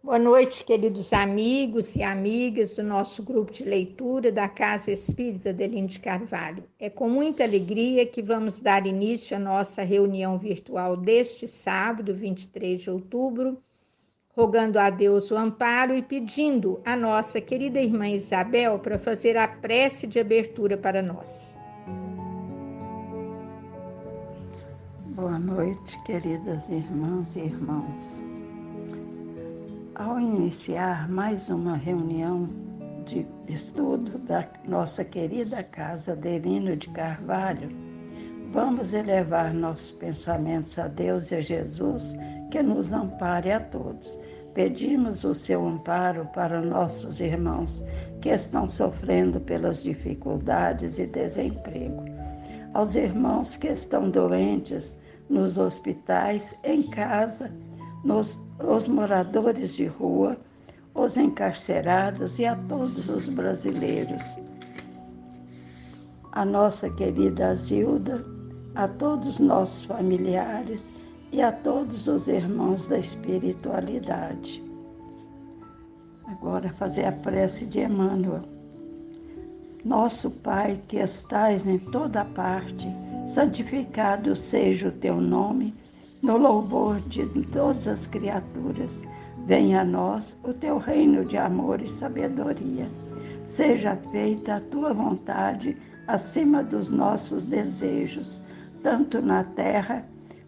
Boa noite, queridos amigos e amigas do nosso grupo de leitura da Casa Espírita Adelino de Carvalho. É com muita alegria que vamos dar início à nossa reunião virtual deste sábado, 23 de outubro, rogando a Deus o amparo e pedindo a nossa querida irmã Isabel para fazer a prece de abertura para nós. Boa noite, queridas irmãs e irmãos. Ao iniciar mais uma reunião de estudo da nossa querida Casa Adelino de Carvalho, vamos elevar nossos pensamentos a Deus e a Jesus, que nos ampare a todos. Pedimos o seu amparo para nossos irmãos que estão sofrendo pelas dificuldades e desemprego, aos irmãos que estão doentes nos hospitais, em casa, os moradores de rua, os encarcerados e a todos os brasileiros. A nossa querida Zilda, a todos os nossos familiares e a todos os irmãos da espiritualidade. Agora fazer a prece de Emmanuel. Nosso Pai, que estais em toda parte, santificado seja o teu nome, no louvor de todas as criaturas. Venha a nós o teu reino de amor e sabedoria. Seja feita a tua vontade acima dos nossos desejos, tanto na terra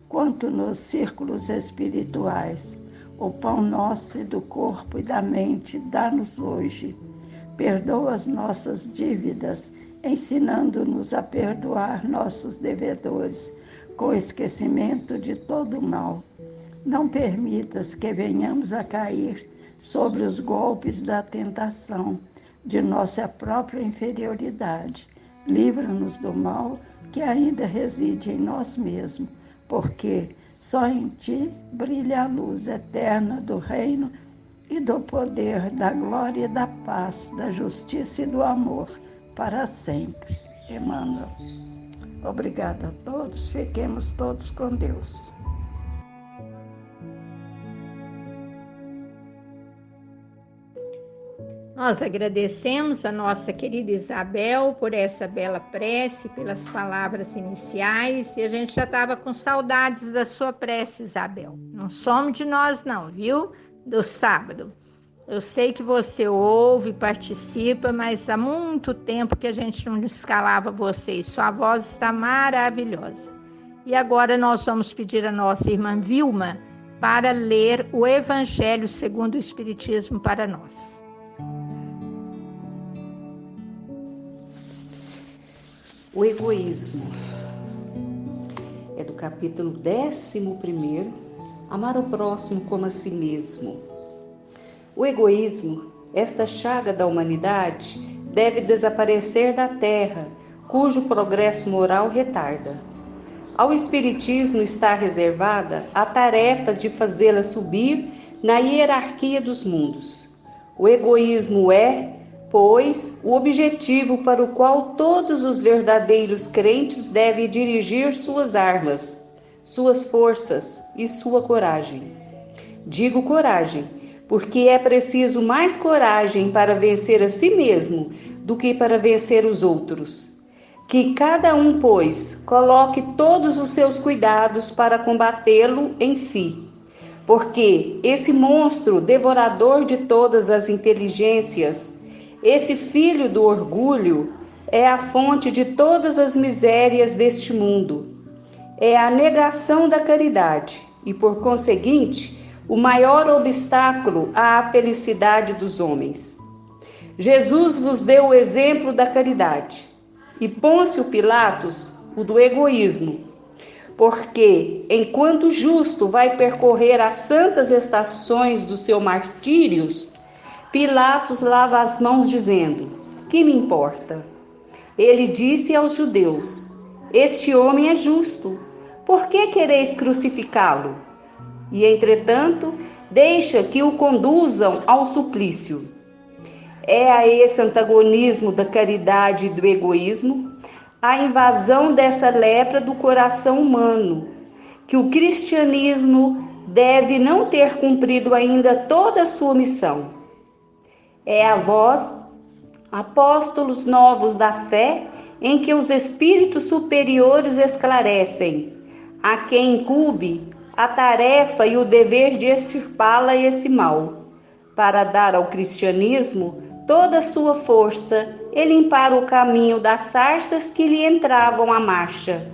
quanto nos círculos espirituais. O pão nosso e do corpo e da mente dá-nos hoje. Perdoa as nossas dívidas, ensinando-nos a perdoar nossos devedores, com esquecimento de todo o mal. Não permitas que venhamos a cair sobre os golpes da tentação, de nossa própria inferioridade. Livra-nos do mal que ainda reside em nós mesmos, porque só em ti brilha a luz eterna do reino e do poder, da glória e da paz, da justiça e do amor, para sempre. Emmanuel. Obrigada a todos, fiquemos todos com Deus. Nós agradecemos a nossa querida Isabel por essa bela prece, pelas palavras iniciais, e a gente já estava com saudades da sua prece, Isabel. Não some de nós não, viu? Do sábado. Eu sei que você ouve, participa, mas há muito tempo que a gente não escalava você e sua voz está maravilhosa. E agora nós vamos pedir a nossa irmã Vilma para ler o Evangelho segundo o Espiritismo para nós. O egoísmo é do capítulo 11, Amar o próximo como a si mesmo. O egoísmo, esta chaga da humanidade, deve desaparecer da terra, cujo progresso moral retarda. Ao Espiritismo está reservada a tarefa de fazê-la subir na hierarquia dos mundos. O egoísmo é, pois, o objetivo para o qual todos os verdadeiros crentes devem dirigir suas armas, suas forças e sua coragem. Digo coragem, porque é preciso mais coragem para vencer a si mesmo do que para vencer os outros. Que cada um, pois, coloque todos os seus cuidados para combatê-lo em si, porque esse monstro devorador de todas as inteligências, esse filho do orgulho, é a fonte de todas as misérias deste mundo. É a negação da caridade e, por conseguinte, o maior obstáculo à felicidade dos homens. Jesus vos deu o exemplo da caridade e Pôncio Pilatos o do egoísmo, porque, enquanto o justo vai percorrer as santas estações do seu martírios, Pilatos lava as mãos dizendo: que me importa? Ele disse aos judeus: este homem é justo, por que quereis crucificá-lo? E, entretanto, deixa que o conduzam ao suplício. É a esse antagonismo da caridade e do egoísmo, a invasão dessa lepra do coração humano, que o cristianismo deve não ter cumprido ainda toda a sua missão. É a vós, apóstolos novos da fé, em que os espíritos superiores esclarecem, a quem incumbe a tarefa e o dever de extirpá-la esse mal, para dar ao cristianismo toda a sua força e limpar o caminho das sarças que lhe entravam à marcha.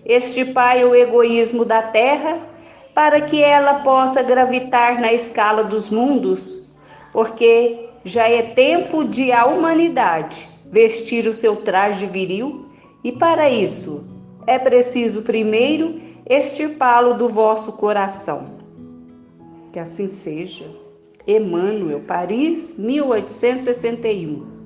Extirpai o egoísmo da terra, para que ela possa gravitar na escala dos mundos, porque já é tempo de a humanidade vestir o seu traje viril, e para isso é preciso primeiro extirpá-lo do vosso coração. Que assim seja. Emmanuel, Paris, 1861.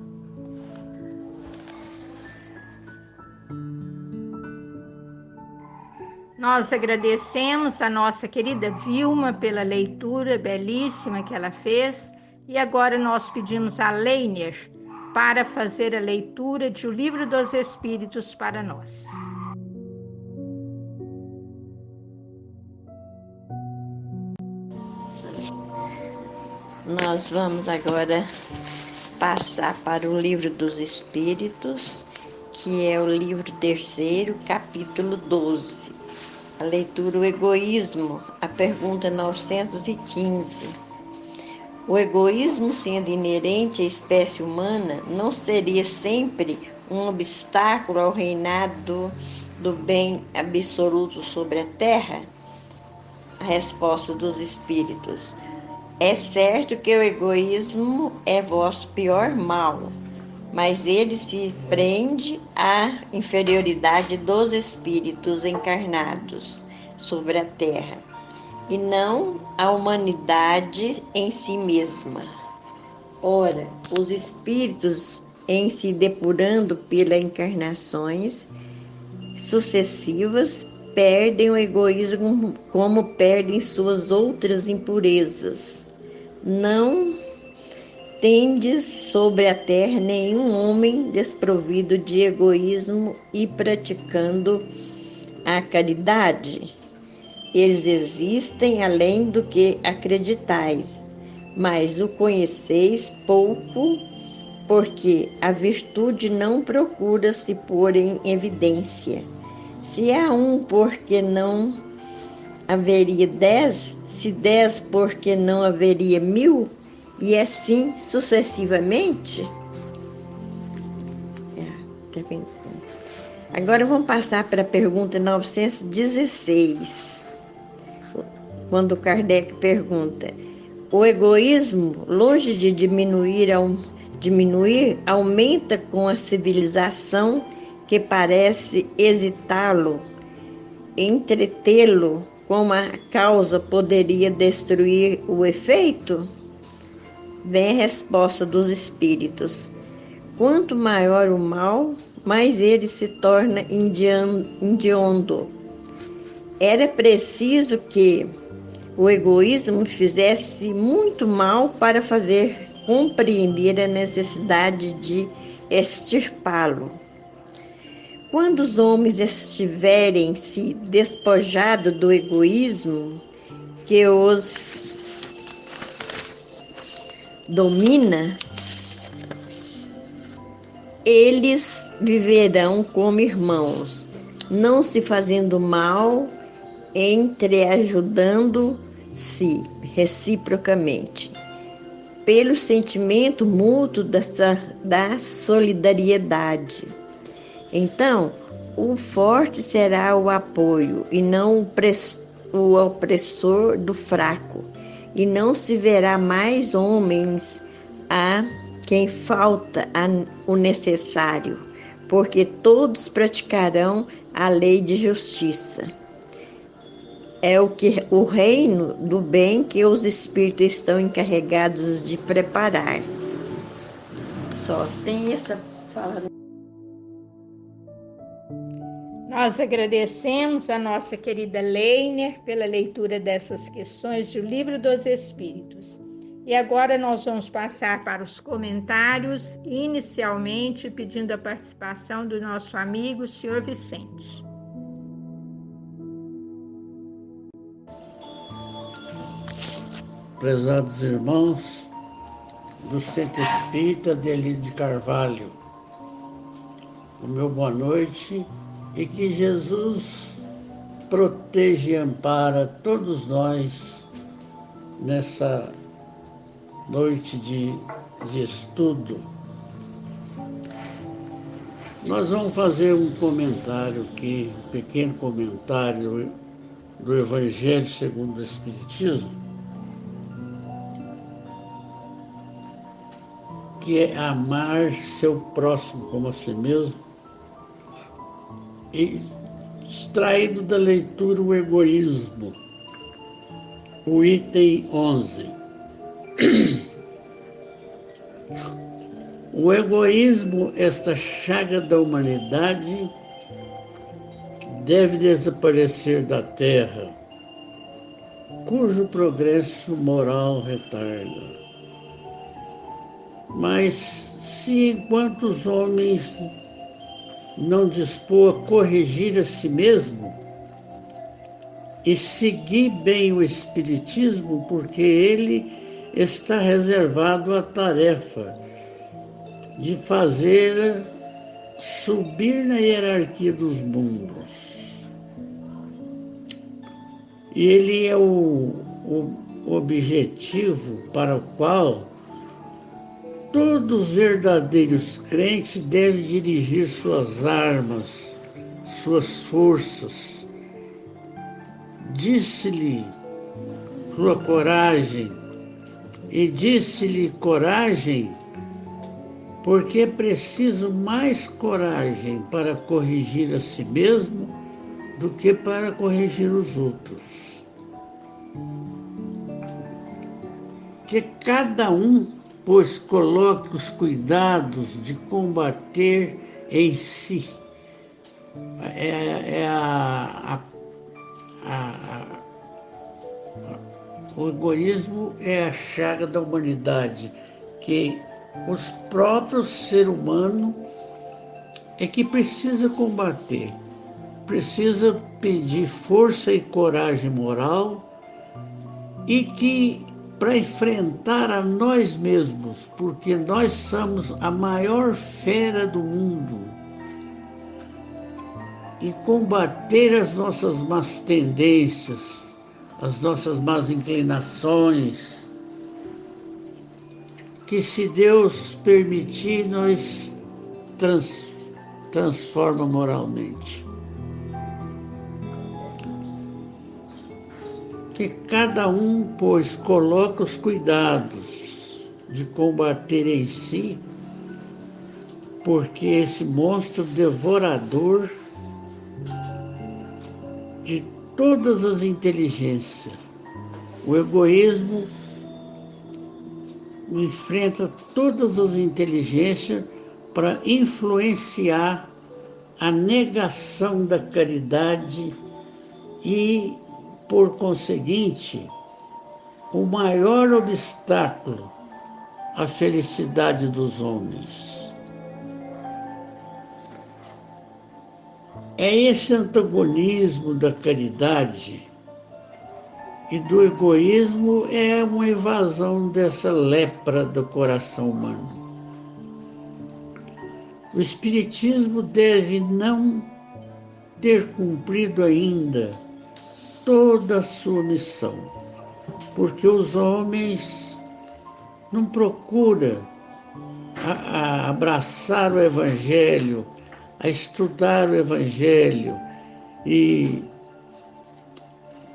Nós agradecemos a nossa querida Vilma pela leitura belíssima que ela fez, e agora nós pedimos a Leiner para fazer a leitura de O Livro dos Espíritos para nós. Nós vamos agora passar para o Livro dos Espíritos, que é o livro 3º, capítulo 12. A leitura, o egoísmo, a pergunta 915. O egoísmo, sendo inerente à espécie humana, não seria sempre um obstáculo ao reinado do bem absoluto sobre a terra? A resposta dos espíritos: é certo que o egoísmo é vosso pior mal, mas ele se prende à inferioridade dos espíritos encarnados sobre a terra, e não à humanidade em si mesma. Ora, os espíritos, em se depurando pelas encarnações sucessivas, perdem o egoísmo como perdem suas outras impurezas. Não tendes sobre a terra nenhum homem desprovido de egoísmo e praticando a caridade. Eles existem além do que acreditais, mas o conheceis pouco, porque a virtude não procura se pôr em evidência. Se há um, porque não haveria 10? Se 10, porque não haveria 1000? E assim sucessivamente? Agora vamos passar para a pergunta 916, quando Kardec pergunta: o egoísmo, longe de diminuir, aumenta com a civilização, que parece hesitá-lo, entretê-lo, como a causa poderia destruir o efeito? Vem a resposta dos espíritos: quanto maior o mal, mais ele se torna hediondo. Era preciso que o egoísmo fizesse muito mal para fazer compreender a necessidade de extirpá-lo. Quando os homens estiverem se despojados do egoísmo que os domina, eles viverão como irmãos, não se fazendo mal, entreajudando-se reciprocamente, pelo sentimento mútuo da solidariedade. Então, o forte será o apoio e não o opressor do fraco, e não se verá mais homens a quem falta o necessário, porque todos praticarão a lei de justiça. É o reino do bem que os espíritos estão encarregados de preparar. Só tem essa palavra. Nós agradecemos a nossa querida Leiner pela leitura dessas questões do Livro dos Espíritos. E agora nós vamos passar para os comentários, inicialmente pedindo a participação do nosso amigo, senhor Vicente. prezados irmãos do Centro Espírita de Elide de Carvalho. O meu boa noite e que Jesus proteja e ampara todos nós nessa noite de estudo. Nós vamos fazer um comentário aqui, um pequeno comentário do Evangelho segundo o Espiritismo, que é amar seu próximo como a si mesmo, e extraído da leitura o egoísmo, o item 11. O egoísmo, esta chaga da humanidade, deve desaparecer da Terra, cujo progresso moral retarda. Mas se enquanto os homens não dispor a corrigir a si mesmo e seguir bem o Espiritismo, porque ele está reservado à tarefa de fazer subir na hierarquia dos mundos. E ele é o objetivo para o qual todos os verdadeiros crentes devem dirigir suas armas, suas forças. Disse-lhe sua coragem, e disse-lhe coragem, porque é preciso mais coragem para corrigir a si mesmo do que para corrigir os outros. Que cada um, pois, coloque os cuidados de combater em si. O egoísmo é a chaga da humanidade, que os próprios seres humanos é que precisa combater, precisa pedir força e coragem moral, e que para enfrentar a nós mesmos, porque nós somos a maior fera do mundo, e combater as nossas más tendências, as nossas más inclinações, que se Deus permitir, nós transforma moralmente. Que cada um, pois, coloque os cuidados de combater em si, porque esse monstro devorador de todas as inteligências, o egoísmo, enfrenta todas as inteligências para influenciar a negação da caridade e, por conseguinte, o maior obstáculo à felicidade dos homens. É esse antagonismo da caridade e do egoísmo, é uma invasão dessa lepra do coração humano. O Espiritismo deve não ter cumprido ainda toda a sua missão, porque os homens não procuram abraçar o Evangelho, a estudar o Evangelho e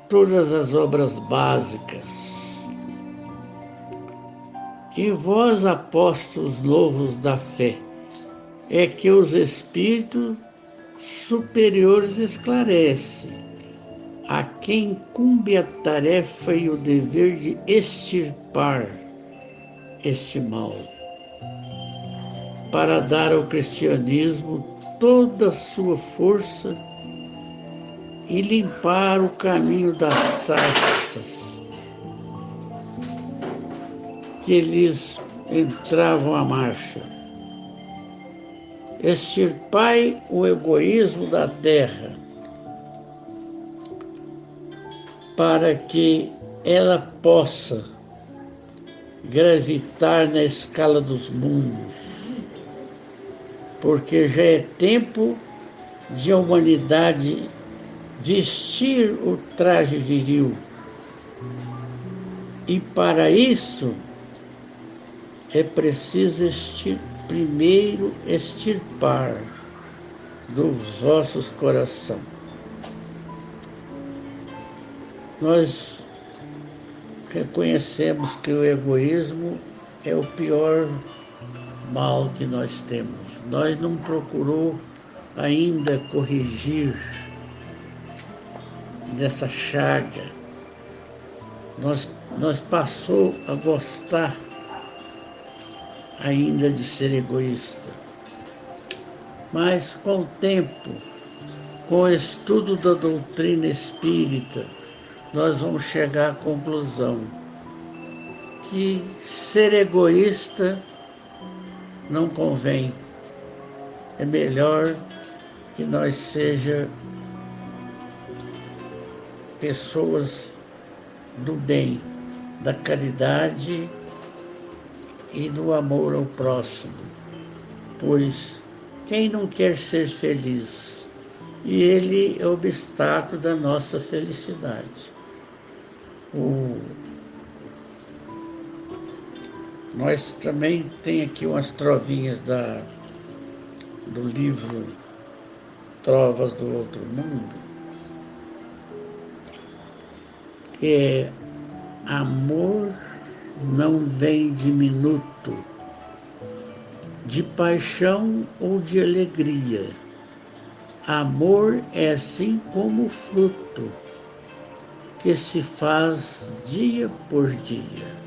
todas as obras básicas. E vós, apóstolos novos da fé, é que os espíritos superiores esclarecem a quem incumbe a tarefa e o dever de extirpar este mal, para dar ao cristianismo toda a sua força e limpar o caminho das sarças que lhes entravam à marcha. Extirpai o egoísmo da terra, para que ela possa gravitar na escala dos mundos, porque já é tempo de a humanidade vestir o traje viril. E para isso é preciso primeiro extirpar dos vossos corações. Nós reconhecemos que o egoísmo é o pior mal que nós temos. Nós não procurou ainda corrigir dessa chaga. Nós passou a gostar ainda de ser egoísta. Mas com o tempo, com o estudo da doutrina espírita, nós vamos chegar à conclusão que ser egoísta não convém. É melhor que nós sejamos pessoas do bem, da caridade e do amor ao próximo. Pois quem não quer ser feliz? E ele é o obstáculo da nossa felicidade. Nós também tem aqui umas trovinhas do livro Trovas do Outro Mundo, que é: amor não vem de minuto, de paixão ou de alegria. Amor é assim como o fruto, que se faz dia por dia.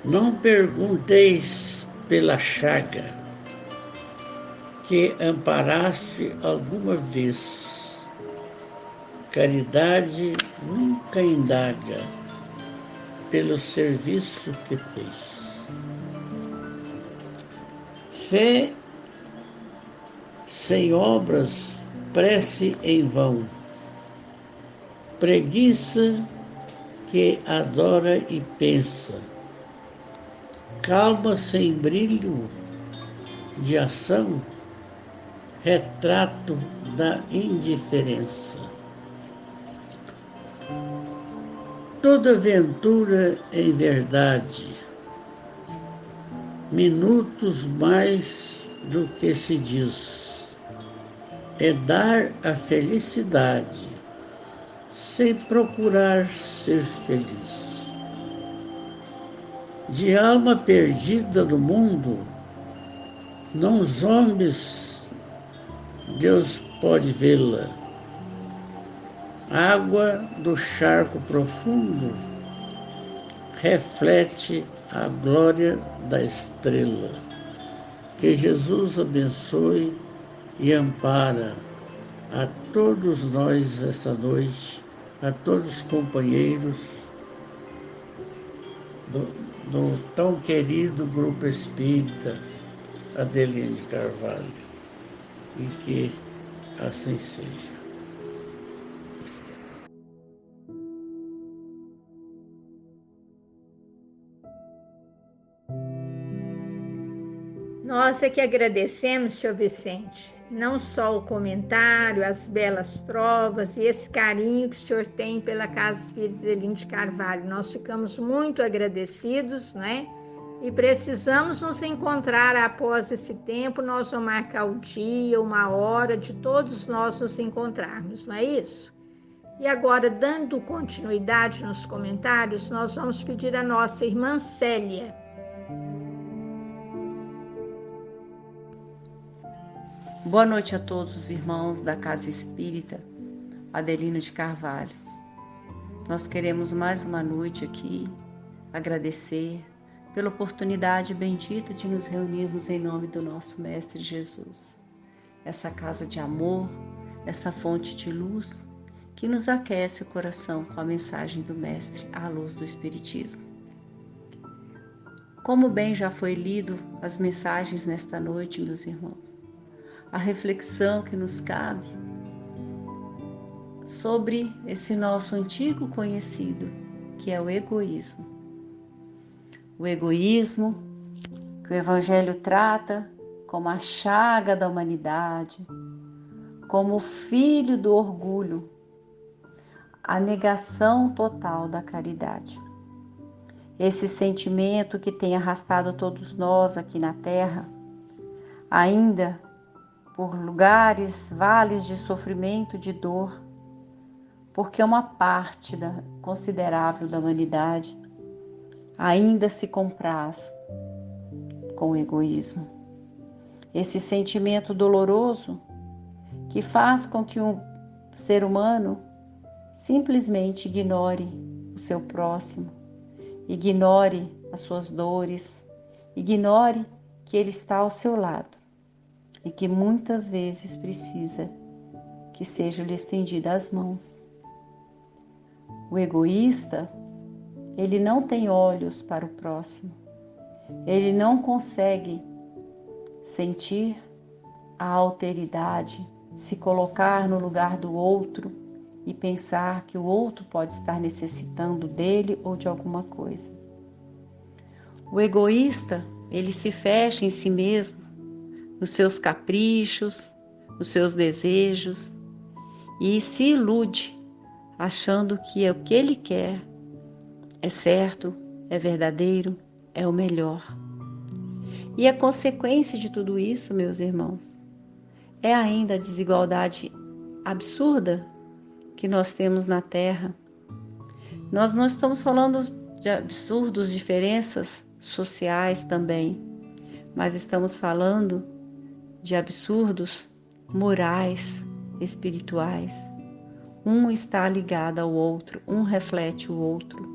Não pergunteis pela chaga que amparaste alguma vez. Caridade nunca indaga pelo serviço que fez. Fé sem obras, prece em vão. Preguiça que adora e pensa. Calma sem brilho de ação, retrato da indiferença. Toda aventura em verdade, minutos mais do que se diz, é dar a felicidade sem procurar ser feliz. De alma perdida no mundo, não zombes, Deus pode vê-la. Água do charco profundo reflete a glória da estrela. Que Jesus abençoe e ampara a todos nós essa noite, a todos os companheiros do tão querido Grupo Espírita Adeline de Carvalho, e que assim seja. Nós é que agradecemos, senhor Vicente, não só o comentário, as belas trovas e esse carinho que o senhor tem pela Casa Espírita Adeline de Carvalho. Nós ficamos muito agradecidos, né? E precisamos nos encontrar após esse tempo. Nós vamos marcar o dia, uma hora de todos nós nos encontrarmos, não é isso? E agora, dando continuidade nos comentários, nós vamos pedir a nossa irmã Célia. Boa noite a todos os irmãos da Casa Espírita Adelino de Carvalho. Nós queremos mais uma noite aqui agradecer pela oportunidade bendita de nos reunirmos em nome do nosso Mestre Jesus. Essa casa de amor, essa fonte de luz que nos aquece o coração com a mensagem do Mestre à luz do Espiritismo. Como bem já foi lido as mensagens nesta noite, meus irmãos, a reflexão que nos cabe sobre esse nosso antigo conhecido, que é o egoísmo. o egoísmo, que o Evangelho trata como a chaga da humanidade, como o filho do orgulho, a negação total da caridade. Esse sentimento que tem arrastado todos nós aqui na Terra, ainda por lugares, vales de sofrimento, de dor, porque uma parte considerável da humanidade ainda se compraz com o egoísmo. Esse sentimento doloroso que faz com que um ser humano simplesmente ignore o seu próximo, ignore as suas dores, ignore que ele está ao seu lado e que muitas vezes precisa que sejam-lhe estendidas as mãos. O egoísta, ele não tem olhos para o próximo, ele não consegue sentir a alteridade, se colocar no lugar do outro e pensar que o outro pode estar necessitando dele ou de alguma coisa. O egoísta, ele se fecha em si mesmo, nos seus caprichos, nos seus desejos e se ilude, achando que o que ele quer é certo, é verdadeiro, é o melhor. E a consequência de tudo isso, meus irmãos, é ainda a desigualdade absurda que nós temos na Terra. Nós não estamos falando de absurdos, diferenças sociais também, mas estamos falando de absurdos morais, espirituais. Um está ligado ao outro, um reflete o outro.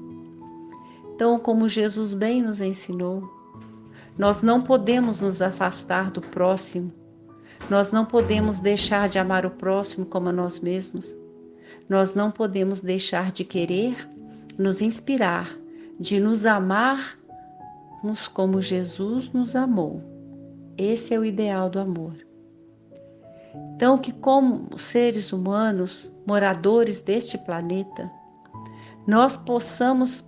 Então, como Jesus bem nos ensinou, nós não podemos nos afastar do próximo, nós não podemos deixar de amar o próximo como a nós mesmos, nós não podemos deixar de querer nos inspirar, de nos amarmos como Jesus nos amou. Esse é o ideal do amor. Então, que como seres humanos, moradores deste planeta, nós possamos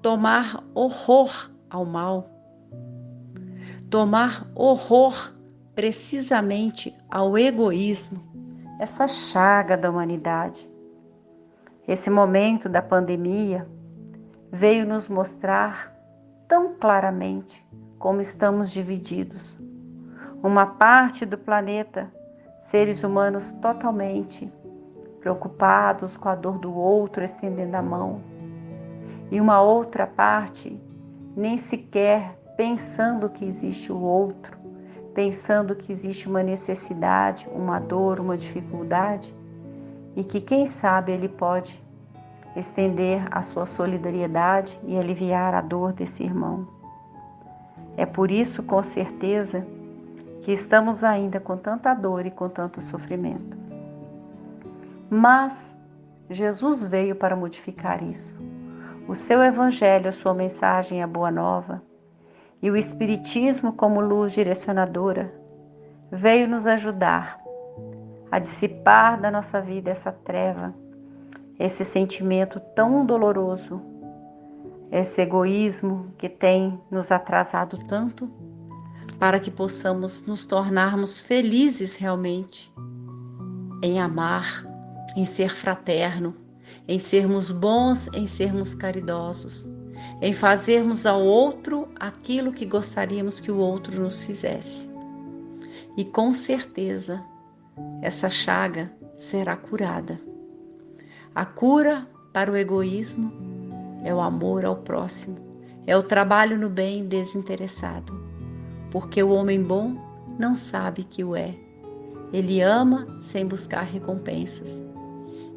tomar horror ao mal, tomar horror precisamente ao egoísmo, essa chaga da humanidade. Esse momento da pandemia veio nos mostrar tão claramente como estamos divididos. Uma parte do planeta, seres humanos totalmente preocupados com a dor do outro, estendendo a mão. E uma outra parte, nem sequer pensando que existe o outro, pensando que existe uma necessidade, uma dor, uma dificuldade, e que quem sabe ele pode estender a sua solidariedade e aliviar a dor desse irmão. É por isso, com certeza, que estamos ainda com tanta dor e com tanto sofrimento. Mas Jesus veio para modificar isso. O seu evangelho, a sua mensagem, a boa nova, e o Espiritismo como luz direcionadora, veio nos ajudar a dissipar da nossa vida essa treva, esse sentimento tão doloroso, esse egoísmo que tem nos atrasado tanto, para que possamos nos tornarmos felizes realmente em amar, em ser fraterno, em sermos bons, em sermos caridosos, em fazermos ao outro aquilo que gostaríamos que o outro nos fizesse. E com certeza essa chaga será curada. A cura para o egoísmo é o amor ao próximo, é o trabalho no bem desinteressado, porque o homem bom não sabe que o é. Ele ama sem buscar recompensas.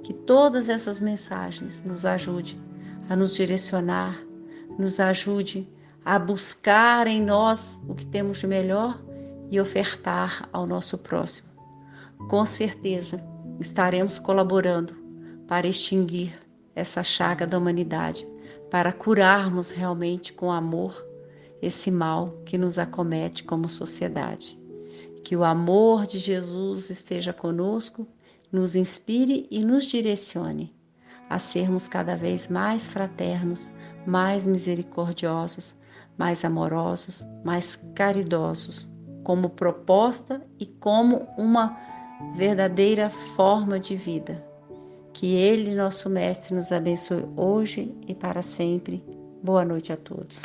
Que todas essas mensagens nos ajudem a nos direcionar, nos ajude a buscar em nós o que temos de melhor e ofertar ao nosso próximo. Com certeza estaremos colaborando para extinguir essa chaga da humanidade, para curarmos realmente com amor esse mal que nos acomete como sociedade. Que o amor de Jesus esteja conosco, nos inspire e nos direcione a sermos cada vez mais fraternos, mais misericordiosos, mais amorosos, mais caridosos, como proposta e como uma verdadeira forma de vida. Que Ele, nosso Mestre, nos abençoe hoje e para sempre. Boa noite a todos.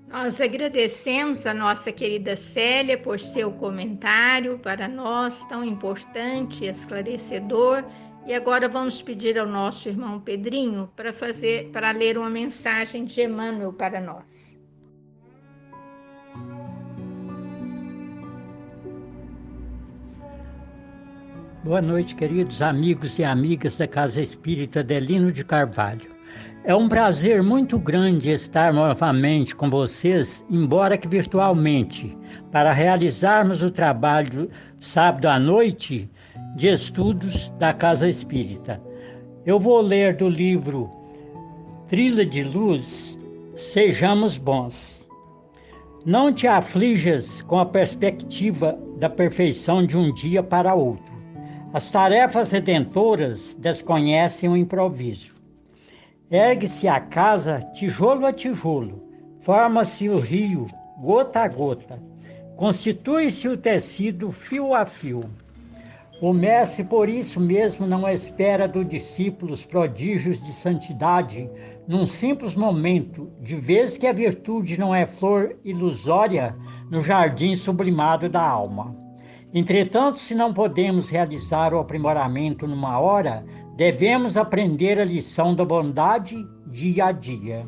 Nós agradecemos a nossa querida Célia por seu comentário para nós tão importante e esclarecedor. E agora vamos pedir ao nosso irmão Pedrinho para ler uma mensagem de Emmanuel para nós. Boa noite, queridos amigos e amigas da Casa Espírita Adelino de Carvalho. É um prazer muito grande estar novamente com vocês, embora que virtualmente, para realizarmos o trabalho sábado à noite de estudos da Casa Espírita. Eu vou ler do livro Trilha de Luz, Sejamos Bons. Não te aflijas com a perspectiva da perfeição de um dia para outro. As tarefas redentoras desconhecem o improviso. Ergue-se a casa tijolo a tijolo, forma-se o rio gota a gota, constitui-se o tecido fio a fio. O mestre, por isso mesmo, não espera do discípulo os prodígios de santidade num simples momento, de vez que a virtude não é flor ilusória no jardim sublimado da alma. Entretanto, se não podemos realizar o aprimoramento numa hora, devemos aprender a lição da bondade dia a dia.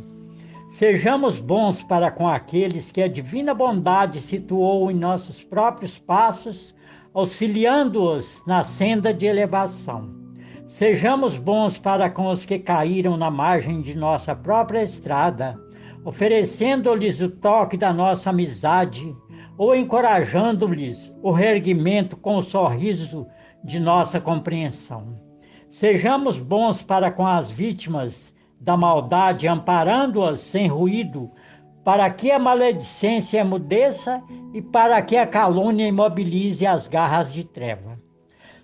Sejamos bons para com aqueles que a divina bondade situou em nossos próprios passos, auxiliando-os na senda de elevação. Sejamos bons para com os que caíram na margem de nossa própria estrada, oferecendo-lhes o toque da nossa amizade ou encorajando-lhes o reerguimento com o sorriso de nossa compreensão. Sejamos bons para com as vítimas da maldade, amparando-as sem ruído, para que a maledicência emudeça e para que a calúnia imobilize as garras de treva.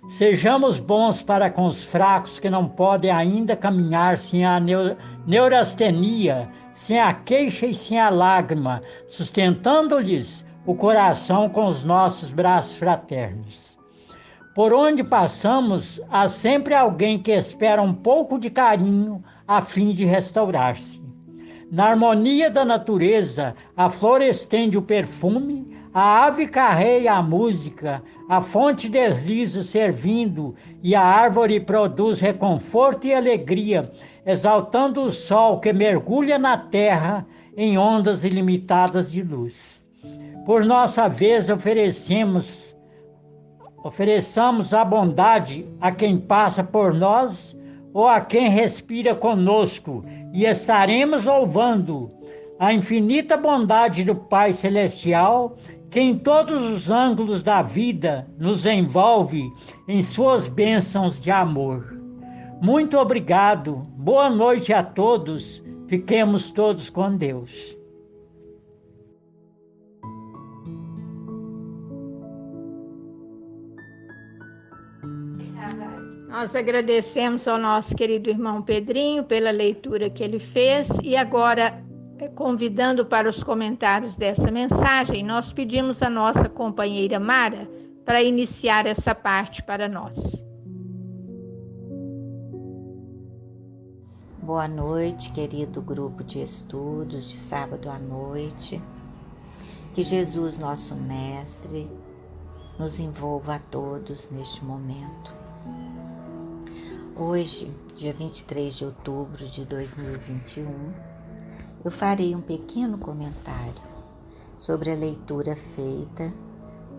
Sejamos bons para com os fracos que não podem ainda caminhar sem a neurastenia, sem a queixa e sem a lágrima, sustentando-lhes o coração com os nossos braços fraternos. Por onde passamos, há sempre alguém que espera um pouco de carinho a fim de restaurar-se. Na harmonia da natureza, a flor estende o perfume, a ave carreia a música, a fonte desliza servindo e a árvore produz reconforto e alegria, exaltando o sol que mergulha na terra em ondas ilimitadas de luz. Por nossa vez, ofereçamos a bondade a quem passa por nós ou a quem respira conosco, e estaremos louvando a infinita bondade do Pai Celestial, que em todos os ângulos da vida nos envolve em suas bênçãos de amor. Muito obrigado, boa noite a todos, fiquemos todos com Deus. Nós agradecemos ao nosso querido irmão Pedrinho pela leitura que ele fez e agora, convidando para os comentários dessa mensagem, nós pedimos a nossa companheira Mara para iniciar essa parte para nós. Boa noite, querido grupo de estudos de sábado à noite. Que Jesus, nosso Mestre, nos envolva a todos neste momento. Hoje, dia 23 de outubro de 2021, eu farei um pequeno comentário sobre a leitura feita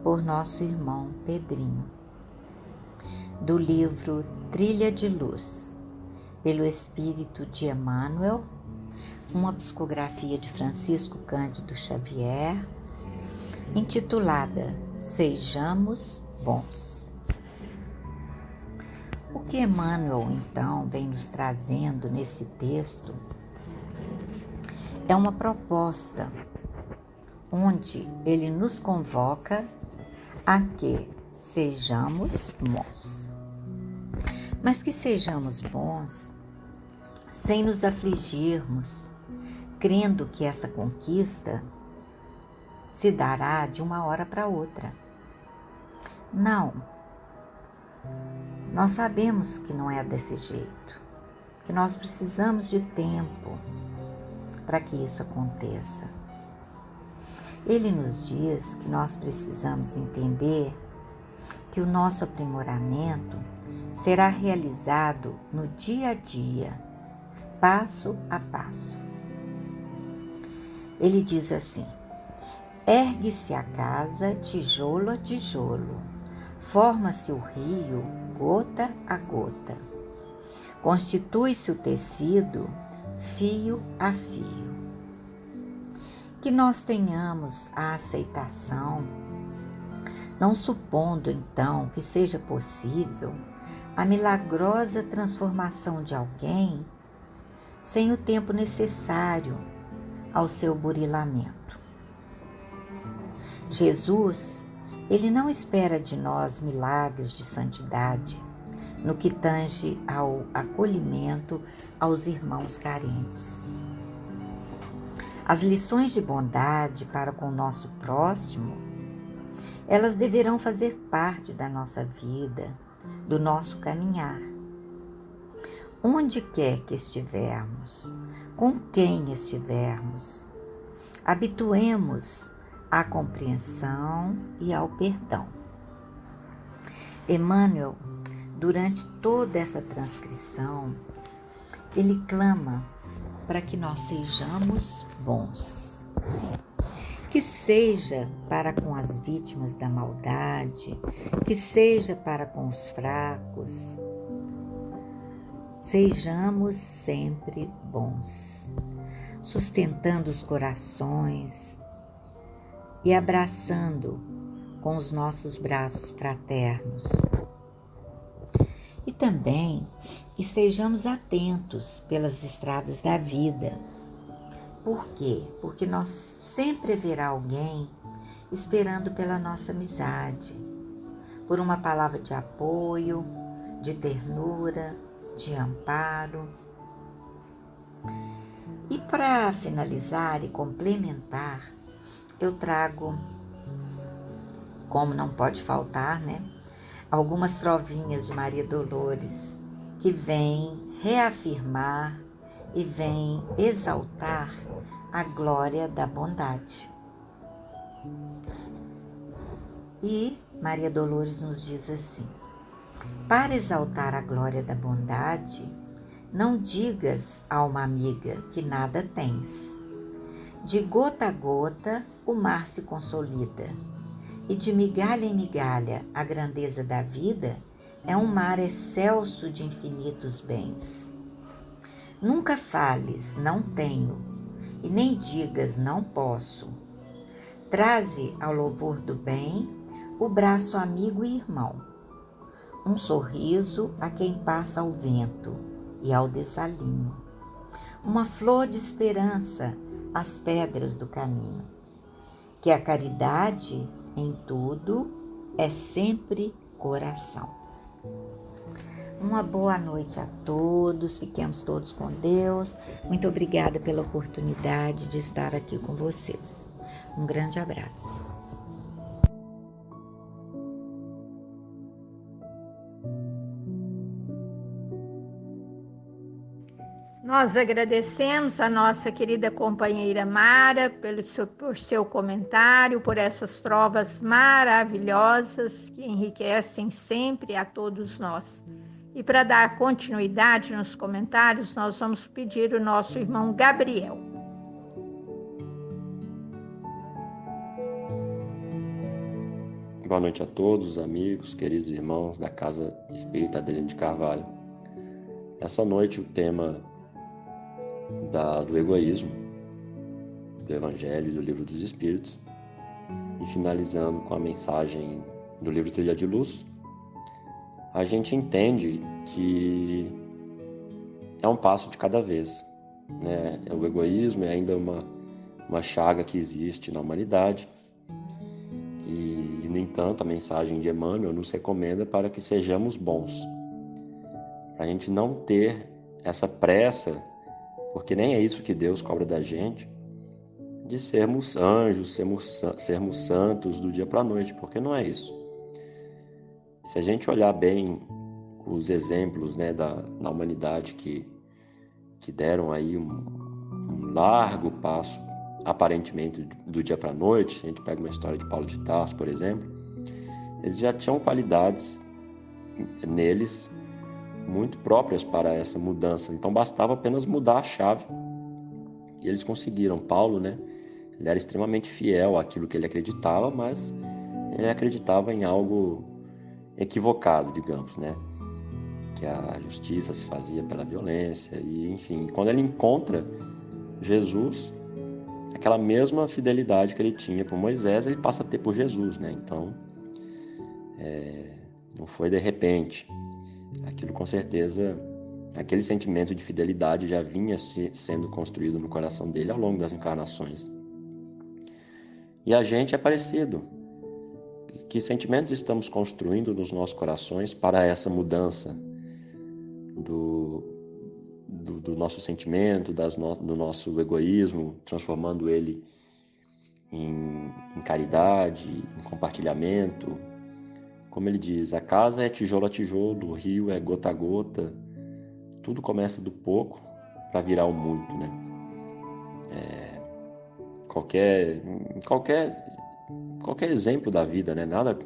por nosso irmão Pedrinho, do livro Trilha de Luz, pelo Espírito de Emmanuel, uma psicografia de Francisco Cândido Xavier, intitulada Sejamos Bons. O que Emmanuel, então, vem nos trazendo nesse texto é uma proposta onde ele nos convoca a que sejamos bons. Mas que sejamos bons sem nos afligirmos, crendo que essa conquista se dará de uma hora para outra. Não. Nós sabemos que não é desse jeito, que nós precisamos de tempo para que isso aconteça. Ele nos diz que nós precisamos entender que o nosso aprimoramento será realizado no dia a dia, passo a passo. Ele diz assim: ergue-se a casa tijolo a tijolo, forma-se o rio gota a gota, constitui-se o tecido fio a fio. Que nós tenhamos a aceitação, não supondo então que seja possível a milagrosa transformação de alguém sem o tempo necessário ao seu burilamento. Jesus, ele não espera de nós milagres de santidade no que tange ao acolhimento aos irmãos carentes. As lições de bondade para com o nosso próximo, elas deverão fazer parte da nossa vida, do nosso caminhar. Onde quer que estivermos, com quem estivermos, habituemos à compreensão e ao perdão. Emmanuel, durante toda essa transcrição, ele clama para que nós sejamos bons. Que seja para com as vítimas da maldade, que seja para com os fracos. Sejamos sempre bons, sustentando os corações e abraçando com os nossos braços fraternos. E também estejamos atentos pelas estradas da vida. Por quê? Porque nós sempre haverá alguém esperando pela nossa amizade, por uma palavra de apoio, de ternura, de amparo. E para finalizar e complementar, eu trago, como não pode faltar, algumas trovinhas de Maria Dolores, que vêm reafirmar e vêm exaltar a glória da bondade. E Maria Dolores nos diz assim: para exaltar a glória da bondade, não digas a uma amiga que nada tens. De gota a gota o mar se consolida, e de migalha em migalha a grandeza da vida é um mar excelso de infinitos bens. Nunca fales, não tenho, e nem digas, não posso. Traze ao louvor do bem o braço amigo e irmão, um sorriso a quem passa ao vento e ao desalinho, uma flor de esperança às pedras do caminho. Que a caridade em tudo é sempre coração. Uma boa noite a todos, fiquemos todos com Deus. Muito obrigada pela oportunidade de estar aqui com vocês. Um grande abraço. Nós agradecemos a nossa querida companheira Mara por seu comentário, por essas trovas maravilhosas que enriquecem sempre a todos nós. E para dar continuidade nos comentários, nós vamos pedir o nosso irmão Gabriel. Boa noite a todos, amigos, queridos irmãos da Casa Espírita Adelino de Carvalho. Essa noite o tema do egoísmo, do Evangelho e do Livro dos Espíritos, e finalizando com a mensagem do livro Trilha de Luz, a gente entende que é um passo de cada vez, O egoísmo é ainda uma chaga que existe na humanidade e, no entanto, a mensagem de Emmanuel nos recomenda para que sejamos bons, para a gente não ter essa pressa, porque nem é isso que Deus cobra da gente, de sermos anjos, sermos santos do dia para a noite, porque não é isso. Se a gente olhar bem os exemplos, né, da humanidade que deram aí um largo passo, aparentemente do dia para a noite, a gente pega uma história de Paulo de Tarso, por exemplo, eles já tinham qualidades neles muito próprias para essa mudança, então bastava apenas mudar a chave. E eles conseguiram. Paulo, né, ele era extremamente fiel àquilo que ele acreditava, mas ele acreditava em algo equivocado, digamos, né? Que a justiça se fazia pela violência, e enfim, quando ele encontra Jesus, aquela mesma fidelidade que ele tinha por Moisés, ele passa a ter por Jesus, né? Então, não foi de repente. Aquilo, com certeza, aquele sentimento de fidelidade já vinha sendo construído no coração dele ao longo das encarnações. E a gente é parecido. Que sentimentos estamos construindo nos nossos corações para essa mudança do nosso sentimento, do nosso egoísmo, transformando ele em caridade, em compartilhamento? Como ele diz, a casa é tijolo a tijolo, o rio é gota a gota, tudo começa do pouco para virar o muito, né? Qualquer exemplo da vida, né? Nada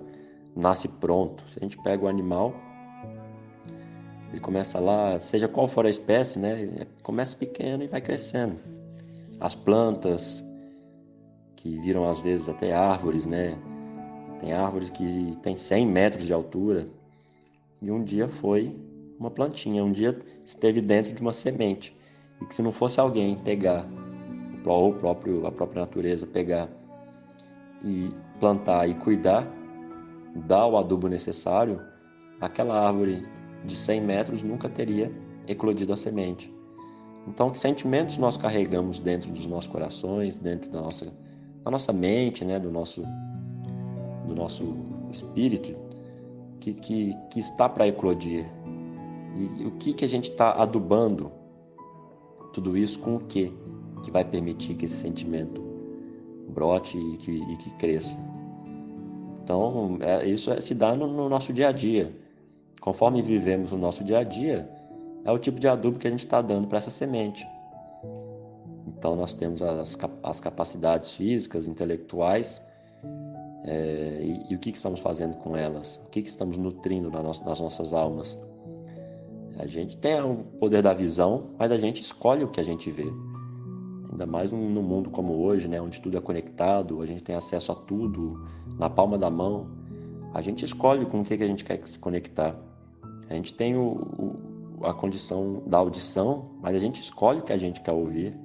nasce pronto. Se a gente pega o animal, ele começa lá, seja qual for a espécie, né? Começa pequeno e vai crescendo. As plantas, que viram às vezes até árvores, né? Tem árvores que tem 100 metros de altura e um dia foi uma plantinha, um dia esteve dentro de uma semente. E que se não fosse alguém pegar, ou a própria natureza pegar e plantar e cuidar, dar o adubo necessário, aquela árvore de 100 metros nunca teria eclodido a semente. Então, que sentimentos nós carregamos dentro dos nossos corações, dentro da nossa mente, né? do nosso espírito, que está para eclodir? E o que a gente está adubando tudo isso com o que vai permitir que esse sentimento brote e que cresça? Então, isso se dá no nosso dia a dia. Conforme vivemos o nosso dia a dia, é o tipo de adubo que a gente está dando para essa semente. Então, nós temos as capacidades físicas, intelectuais, e o que estamos fazendo com elas? O que estamos nutrindo nas nossas almas? A gente tem o poder da visão, mas a gente escolhe o que a gente vê. Ainda mais num mundo como hoje, né, onde tudo é conectado, a gente tem acesso a tudo na palma da mão. A gente escolhe com o que a gente quer se conectar. A gente tem a condição da audição, mas a gente escolhe o que a gente quer ouvir.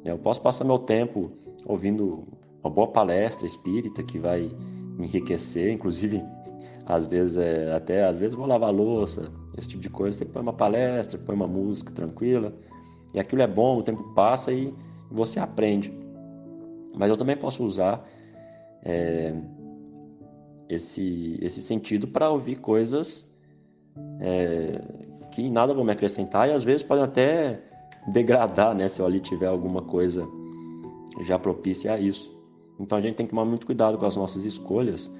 Eu posso passar meu tempo ouvindo uma boa palestra espírita que vai me enriquecer, inclusive às vezes vou lavar louça, esse tipo de coisa. Você põe uma palestra, põe uma música tranquila, e aquilo é bom, o tempo passa e você aprende. Mas eu também posso usar esse sentido para ouvir coisas que em nada vão me acrescentar e às vezes podem até degradar, né, se eu ali tiver alguma coisa já propícia a isso. Então a gente tem que tomar muito cuidado com as nossas escolhas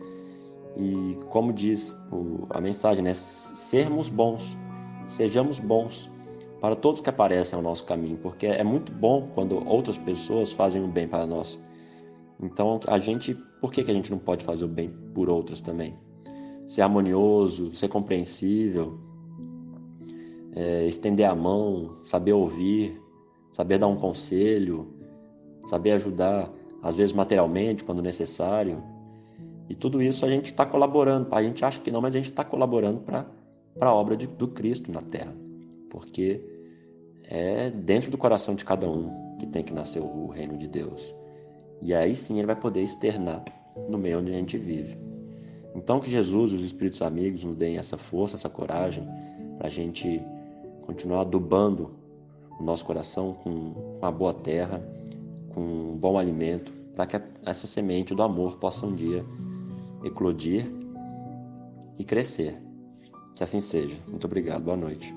e, como diz a mensagem, né, sermos bons, sejamos bons para todos que aparecem ao nosso caminho, porque é muito bom quando outras pessoas fazem o bem para nós. Então por que a gente não pode fazer o bem por outras também? Ser harmonioso, ser compreensível, estender a mão, saber ouvir, saber dar um conselho, saber ajudar, às vezes materialmente, quando necessário. E tudo isso a gente está colaborando. A gente acha que não, mas a gente está colaborando para a obra do Cristo na Terra. Porque é dentro do coração de cada um que tem que nascer o reino de Deus. E aí sim ele vai poder externar no meio onde a gente vive. Então que Jesus e os Espíritos amigos nos deem essa força, essa coragem, para a gente continuar adubando o nosso coração com uma boa terra, com um bom alimento, para que essa semente do amor possa um dia eclodir e crescer. Que assim seja. Muito obrigado. Boa noite.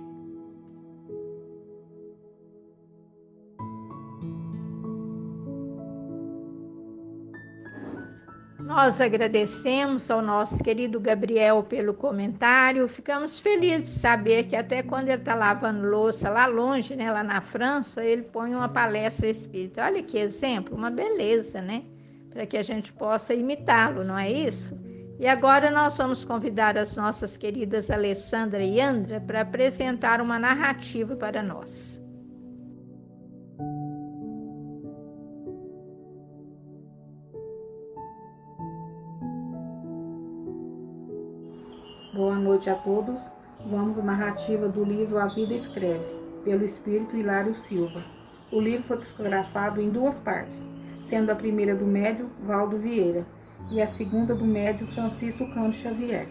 Nós agradecemos ao nosso querido Gabriel pelo comentário. Ficamos felizes de saber que até quando ele está lavando louça lá longe, né, lá na França, ele põe uma palestra espírita. Olha que exemplo, uma beleza, né? Para que a gente possa imitá-lo, não é isso? E agora nós vamos convidar as nossas queridas Alessandra e Andra para apresentar uma narrativa para nós. Boa noite a todos. Vamos à narrativa do livro A Vida Escreve, pelo espírito Hilário Silva. O livro foi psicografado em 2 partes, sendo a primeira do médium Valdo Vieira e a segunda do médium Francisco Cândido Xavier.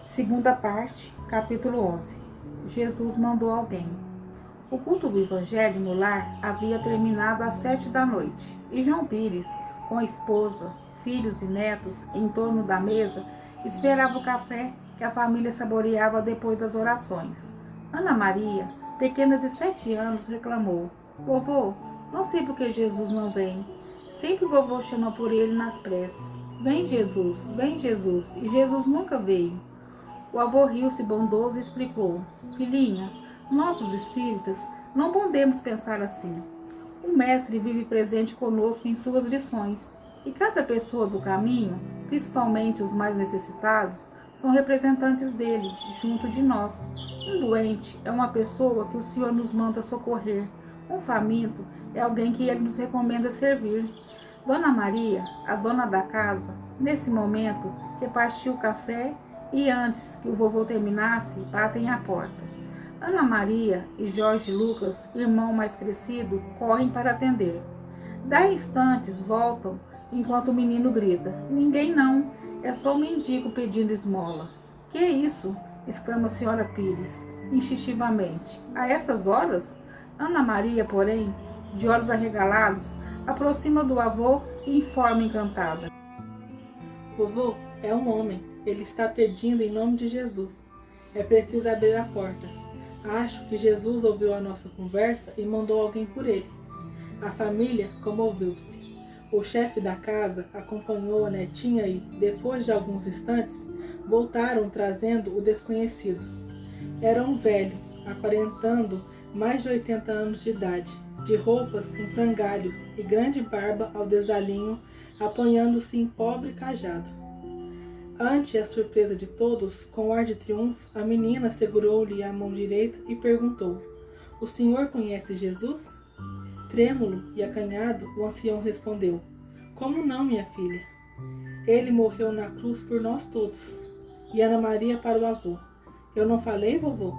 Segunda parte, capítulo 11. Jesus mandou alguém. O culto do Evangelho no lar havia terminado às 7 da noite e João Pires, com a esposa, filhos e netos em torno da mesa, esperava o café que a família saboreava depois das orações. Ana Maria, pequena de 7 anos, reclamou: "Vovô, não sei por que Jesus não vem. Sempre o vovô chama por ele nas preces. Vem Jesus, e Jesus nunca veio." O avô riu-se bondoso e explicou: "Filhinha, nós os espíritas não podemos pensar assim. O mestre vive presente conosco em suas lições, e cada pessoa do caminho, principalmente os mais necessitados, são representantes dele, junto de nós. Um doente é uma pessoa que o Senhor nos manda socorrer. Um faminto é alguém que ele nos recomenda servir." Dona Maria, a dona da casa, nesse momento, repartiu o café e antes que o vovô terminasse, batem à porta. Ana Maria e Jorge Lucas, irmão mais crescido, correm para atender. Daí instantes voltam, enquanto o menino grita: "Ninguém não, é só um mendigo pedindo esmola." "Que é isso?" exclama a senhora Pires, instintivamente. "A essas horas?" Ana Maria, porém, de olhos arregalados, aproxima do avô e informa encantada: "Vovô, é um homem. Ele está pedindo em nome de Jesus. É preciso abrir a porta. Acho que Jesus ouviu a nossa conversa e mandou alguém por ele." A família comoveu-se. O chefe da casa acompanhou a netinha e, depois de alguns instantes, voltaram trazendo o desconhecido. Era um velho, aparentando mais de 80 anos de idade, de roupas em frangalhos e grande barba ao desalinho, apoiando-se em pobre cajado. Ante a surpresa de todos, com ar de triunfo, a menina segurou-lhe a mão direita e perguntou: "O senhor conhece Jesus?" Trêmulo e acanhado, o ancião respondeu: "Como não, minha filha? Ele morreu na cruz por nós todos." E Ana Maria para o avô: "Eu não falei, vovô?"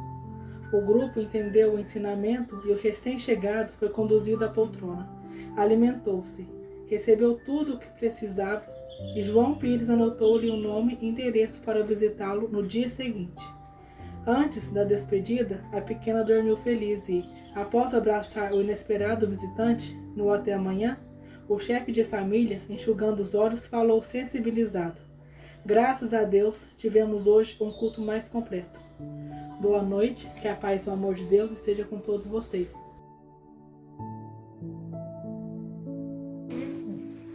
O grupo entendeu o ensinamento e o recém-chegado foi conduzido à poltrona. Alimentou-se, recebeu tudo o que precisava e João Pires anotou-lhe o nome e endereço para visitá-lo no dia seguinte. Antes da despedida, a pequena dormiu feliz e, após abraçar o inesperado visitante, no até amanhã, o chefe de família, enxugando os olhos, falou sensibilizado: "Graças a Deus, tivemos hoje um culto mais completo. Boa noite, que a paz e o amor de Deus esteja com todos vocês."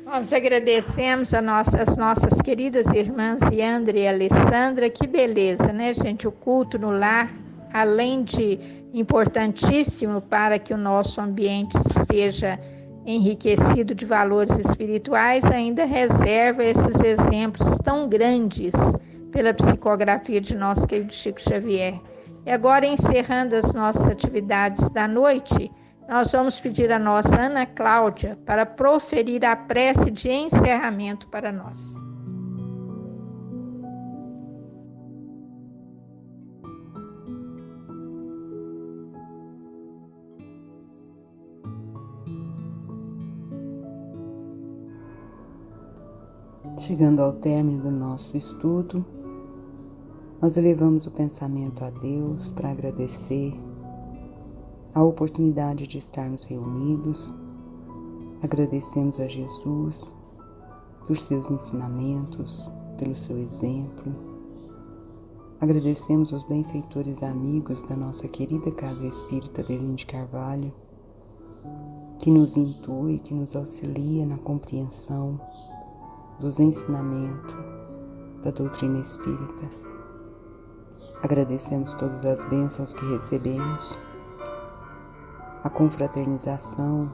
Nós agradecemos as nossas queridas irmãs Yandra e Alessandra. Que beleza, né, gente? O culto no lar, além de importantíssimo para que o nosso ambiente esteja enriquecido de valores espirituais, ainda reserva esses exemplos tão grandes pela psicografia de nosso querido Chico Xavier. E agora, encerrando as nossas atividades da noite, nós vamos pedir a nossa Ana Cláudia para proferir a prece de encerramento para nós. Chegando ao término do nosso estudo, nós elevamos o pensamento a Deus para agradecer a oportunidade de estarmos reunidos. Agradecemos a Jesus por seus ensinamentos, pelo seu exemplo. Agradecemos os benfeitores amigos da nossa querida Casa Espírita Adelino de Carvalho, que nos intui, que nos auxilia na compreensão dos ensinamentos da doutrina espírita. Agradecemos todas as bênçãos que recebemos, a confraternização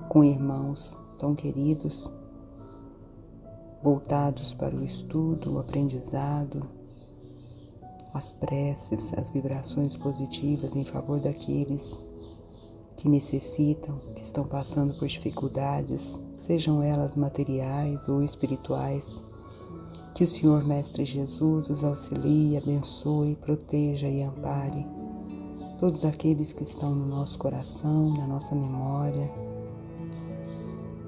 com irmãos tão queridos, voltados para o estudo, o aprendizado, as preces, as vibrações positivas em favor daqueles que necessitam, que estão passando por dificuldades, sejam elas materiais ou espirituais. Que o Senhor Mestre Jesus os auxilie, abençoe, proteja e ampare todos aqueles que estão no nosso coração, na nossa memória,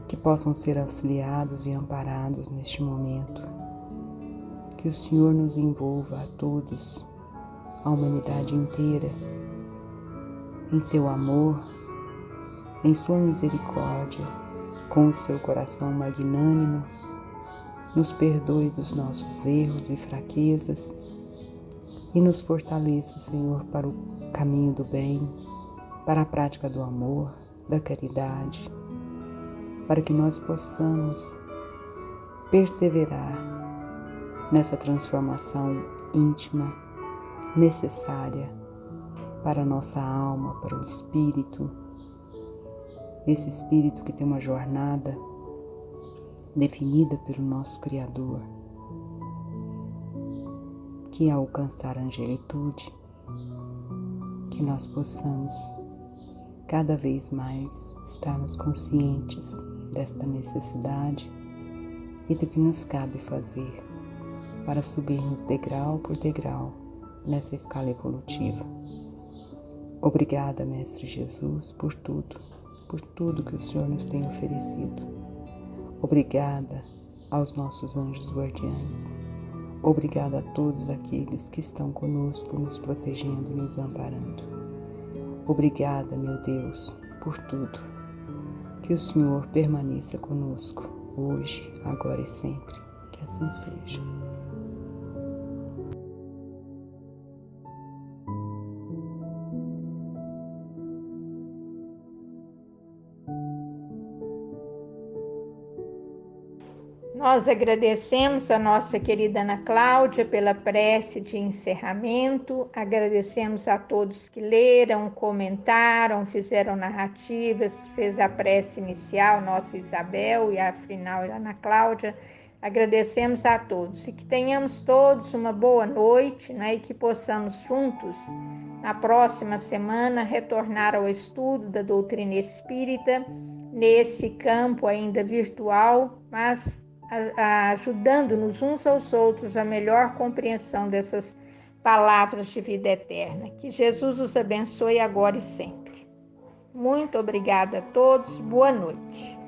que possam ser auxiliados e amparados neste momento. Que o Senhor nos envolva a todos, a humanidade inteira, em seu amor, em sua misericórdia, com o seu coração magnânimo, nos perdoe dos nossos erros e fraquezas e nos fortaleça, Senhor, para o caminho do bem, para a prática do amor, da caridade, para que nós possamos perseverar nessa transformação íntima necessária para a nossa alma, para o espírito, esse espírito que tem uma jornada definida pelo nosso Criador, que ao alcançar a angelitude, que nós possamos cada vez mais estarmos conscientes desta necessidade e do que nos cabe fazer para subirmos degrau por degrau nessa escala evolutiva. Obrigada, Mestre Jesus, por tudo que o Senhor nos tem oferecido. Obrigada aos nossos anjos guardiães. Obrigada a todos aqueles que estão conosco, nos protegendo e nos amparando. Obrigada, meu Deus, por tudo. Que o Senhor permaneça conosco, hoje, agora e sempre. Que assim seja. Nós agradecemos a nossa querida Ana Cláudia pela prece de encerramento, agradecemos a todos que leram, comentaram, fizeram narrativas, fez a prece inicial, nossa Isabel, e a final, a Ana Cláudia. Agradecemos a todos e que tenhamos todos uma boa noite, né, e que possamos juntos, na próxima semana, retornar ao estudo da doutrina espírita, nesse campo ainda virtual, mas ajudando-nos uns aos outros a melhor compreensão dessas palavras de vida eterna. Que Jesus os abençoe agora e sempre. Muito obrigada a todos, boa noite.